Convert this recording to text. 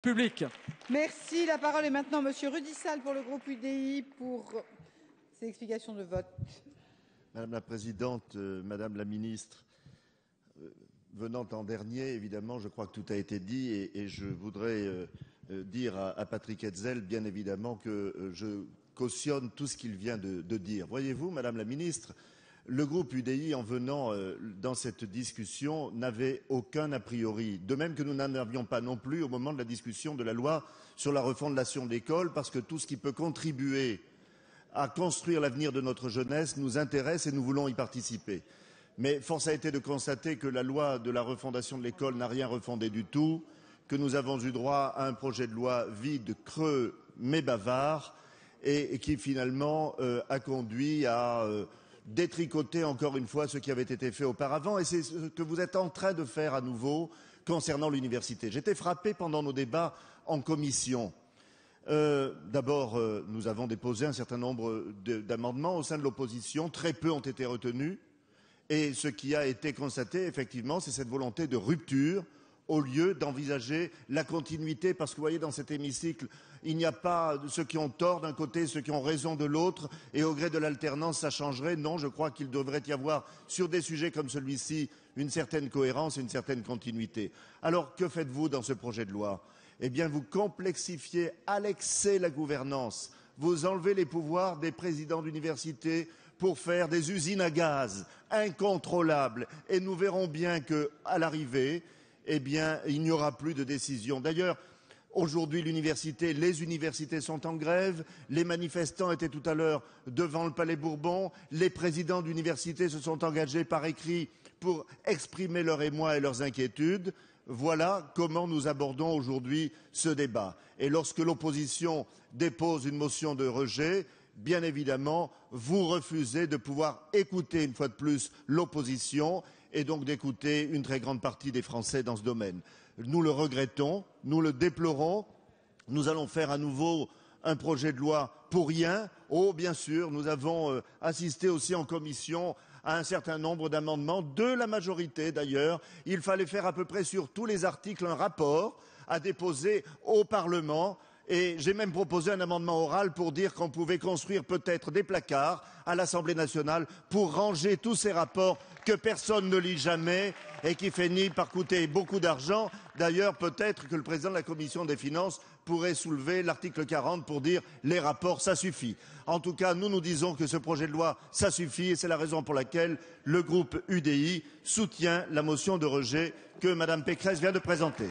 publique. Merci. La parole est maintenant Monsieur Rudy Sall pour le groupe UDI pour ses explications de vote. Madame la Présidente, Madame la Ministre, venant en dernier, évidemment, je crois que tout a été dit et je voudrais dire à Patrick Hetzel, bien évidemment, que je cautionne tout ce qu'il vient de dire. Voyez-vous, Madame la Ministre, le groupe UDI, en venant dans cette discussion, n'avait aucun a priori. De même que nous n'en avions pas non plus au moment de la discussion de la loi sur la refondation de l'école, parce que tout ce qui peut contribuer à construire l'avenir de notre jeunesse nous intéresse et nous voulons y participer. Mais force a été de constater que la loi de la refondation de l'école n'a rien refondé du tout, que nous avons eu droit à un projet de loi vide, creux, mais bavard, et qui finalement a conduit à détricoter encore une fois ce qui avait été fait auparavant. Et c'est ce que vous êtes en train de faire à nouveau concernant l'université. J'étais frappé pendant nos débats en commission. D'abord, nous avons déposé un certain nombre d'amendements au sein de l'opposition. Très peu ont été retenus. Et ce qui a été constaté, effectivement, c'est cette volonté de rupture au lieu d'envisager la continuité. Parce que vous voyez, dans cet hémicycle, il n'y a pas ceux qui ont tort d'un côté, ceux qui ont raison de l'autre. Et au gré de l'alternance, ça changerait. Non, je crois qu'il devrait y avoir, sur des sujets comme celui-ci, une certaine cohérence et une certaine continuité. Alors, que faites-vous dans ce projet de loi ? Eh bien, vous complexifiez à l'excès la gouvernance. Vous enlevez les pouvoirs des présidents d'université pour faire des usines à gaz incontrôlables. Et nous verrons bien qu'à l'arrivée, eh bien, il n'y aura plus de décision. D'ailleurs, aujourd'hui, les universités sont en grève. Les manifestants étaient tout à l'heure devant le Palais Bourbon. Les présidents d'université se sont engagés par écrit pour exprimer leur émoi et leurs inquiétudes. Voilà comment nous abordons aujourd'hui ce débat. Et lorsque l'opposition dépose une motion de rejet, bien évidemment, vous refusez de pouvoir écouter une fois de plus l'opposition et donc d'écouter une très grande partie des Français dans ce domaine. Nous le regrettons, nous le déplorons. Nous allons faire à nouveau un projet de loi pour rien. Oh, bien sûr, nous avons assisté aussi en commission à un certain nombre d'amendements, de la majorité d'ailleurs. Il fallait faire à peu près sur tous les articles un rapport à déposer au Parlement. Et j'ai même proposé un amendement oral pour dire qu'on pouvait construire peut-être des placards à l'Assemblée nationale pour ranger tous ces rapports que personne ne lit jamais et qui finissent par coûter beaucoup d'argent. D'ailleurs, peut-être que le président de la Commission des finances pourrait soulever l'article 40 pour dire les rapports, ça suffit. En tout cas, nous disons que ce projet de loi, ça suffit et c'est la raison pour laquelle le groupe UDI soutient la motion de rejet que Mme Pécresse vient de présenter.